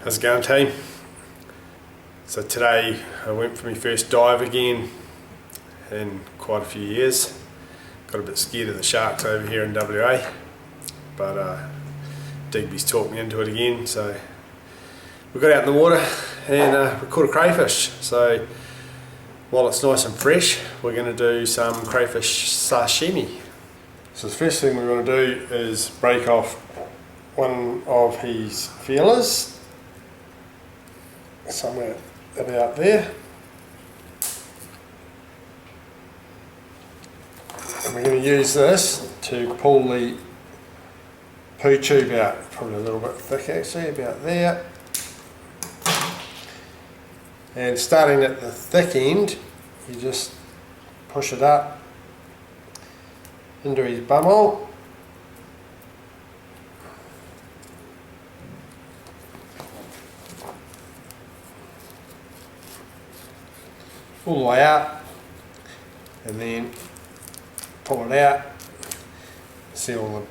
How's it going, team? So today I went for my first dive again in quite a few years. Got a bit scared of the sharks over here in WA, but Digby's talked me into it again. So we got out in the water and we caught a crayfish. So while it's nice and fresh, we're going to do some crayfish sashimi. So the first thing we're going to do is break off one of his feelers, somewhere about there, and we're going to use this to pull the poo tube out, probably a little bit thick actually, about there, and starting at the thick end you just push it up into his bumhole. All the way out, and then pull it out. See all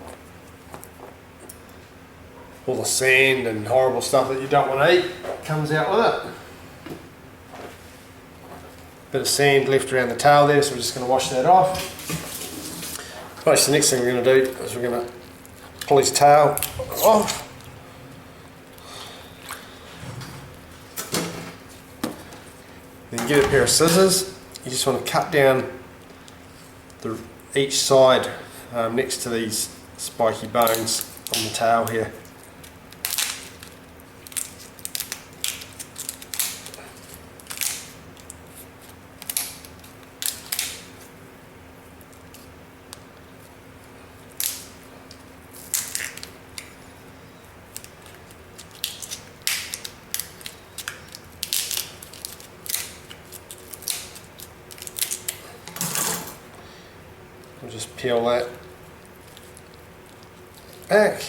the sand and horrible stuff that you don't want to eat comes out with it. Bit of sand left around the tail there, so we're just going to wash that off. Right, so the next thing we're going to do is we're going to pull his tail off. Then get a pair of scissors. You just want to cut down each side next to these spiky bones on the tail here. We'll just peel that back.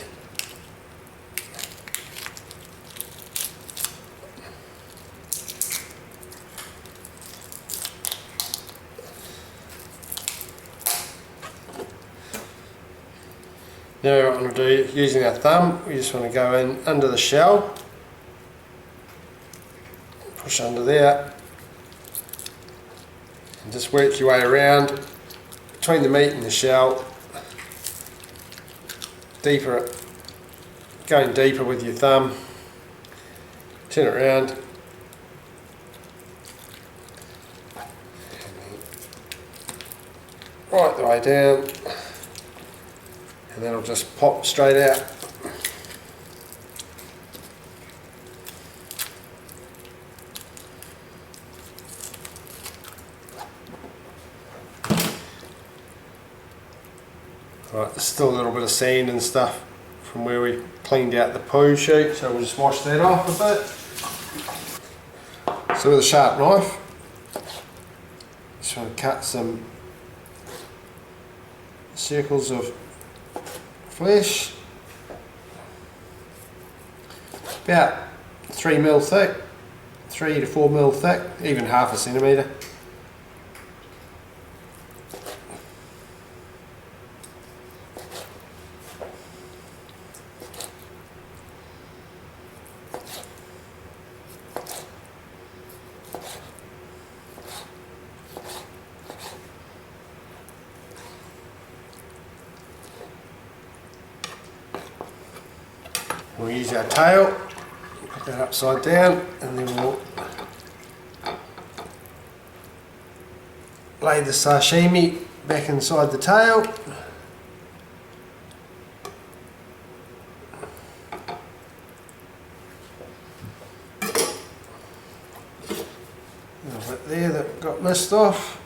Now what I'm going to do, using our thumb, we just want to go in under the shell, push under there, and just work your way around between the meat and the shell, going deeper with your thumb, turn it around, right the way down, and then it'll just pop straight out. Right, there's still a little bit of sand and stuff from where we cleaned out the poo chute, so we'll just wash that off a bit. So with a sharp knife, just want to cut some circles of flesh, about 3 mil thick, 3 to 4 mil thick, even half a centimetre. We'll use our tail, put that upside down, and then we'll lay the sashimi back inside the tail. A little bit there that got missed off.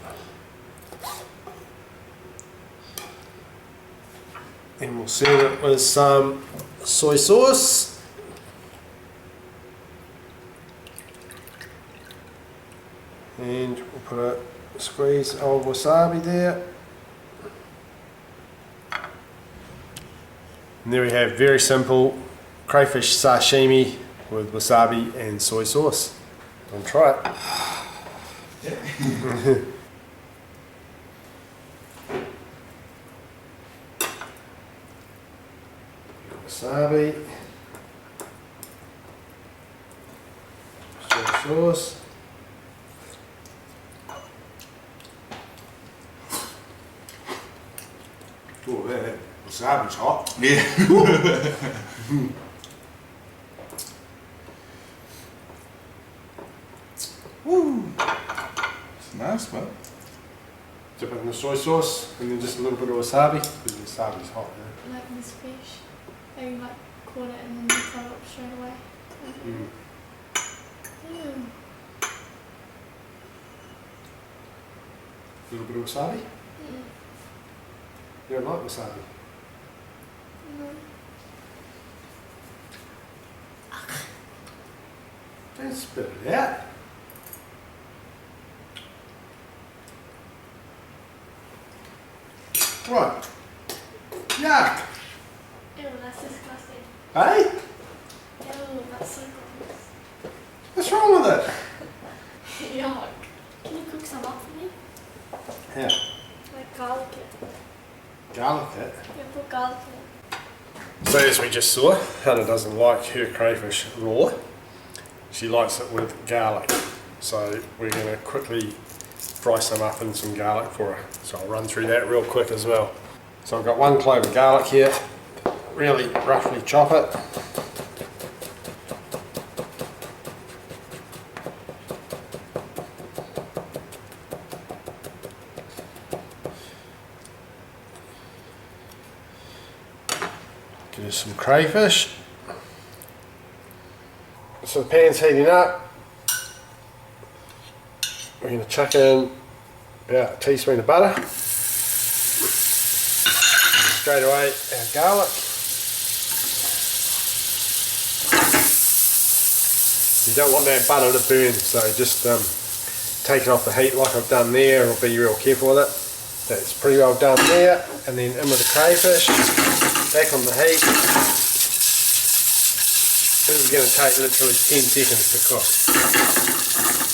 Then we'll serve it with some soy sauce, and we'll put a squeeze of wasabi there, and there we have very simple crayfish sashimi with wasabi and soy sauce. I'll try it. Wasabi. sauce. Oh, that wasabi's hot. Yeah. Woo. It's nice, man. Dip it in the soy sauce and then just a little bit of wasabi because the wasabi's hot. I like this fish. How you like caught it and then you throw it up straight away. Mm. A little bit of wasabi? You don't like wasabi? No. Don't spit it out. What? Yuck! Ew, that's disgusting. Hey? Ew, that's so gross. What's wrong with it? Yuck. Can you cook some up for me? Yeah. Like garlic it. Garlic it. Yeah, put garlic in it. So as we just saw, Hannah doesn't like her crayfish raw. She likes it with garlic. So we're going to quickly fry some up in some garlic for her. So I'll run through that real quick as well. So I've got 1 clove of garlic here. Really roughly chop it. Give us some crayfish. So the pan's heating up. We're going to chuck in about a teaspoon of butter. Straight away our garlic. You don't want that butter to burn, so just take it off the heat like I've done there, or be real careful with it. That's pretty well done there. And then in with the crayfish, back on the heat. This is going to take literally 10 seconds to cook.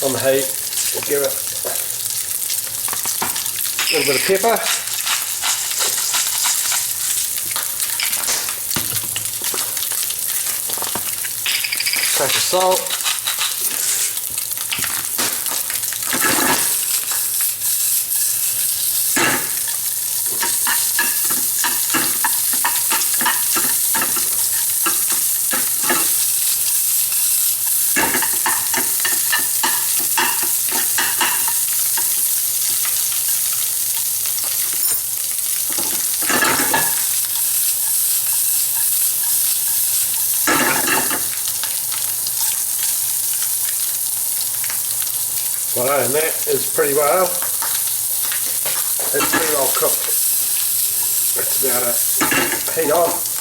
On the heat, we'll give it a little bit of pepper. Touch of salt. Well, and that is pretty well, it's pretty well cooked. It's about to heat off.